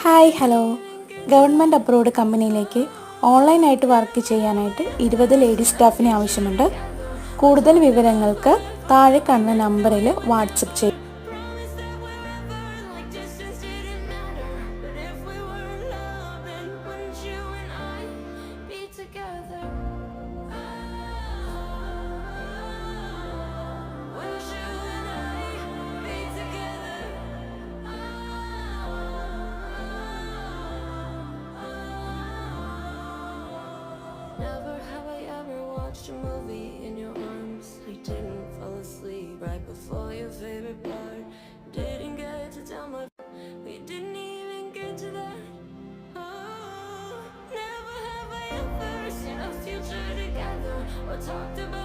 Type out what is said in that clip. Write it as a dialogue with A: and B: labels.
A: Hi hello government approved കമ്പനിയിലേക്ക് ഓൺലൈനായിട്ട് work ചെയ്യാനായിട്ട് 20 ലേഡീസ് സ്റ്റാഫിനെ ആവശ്യമുണ്ട്. കൂടുതൽ വിവരങ്ങൾക്ക് താഴെ കാണുന്ന നമ്പറിൽ വാട്സപ്പ് ചെയ്യും.
B: Never have I ever watched a movie in your arms. I didn't fall asleep right before your favorite part. Didn't get to tell my we didn't even get to that. Oh, never have I ever seen a future together or talked about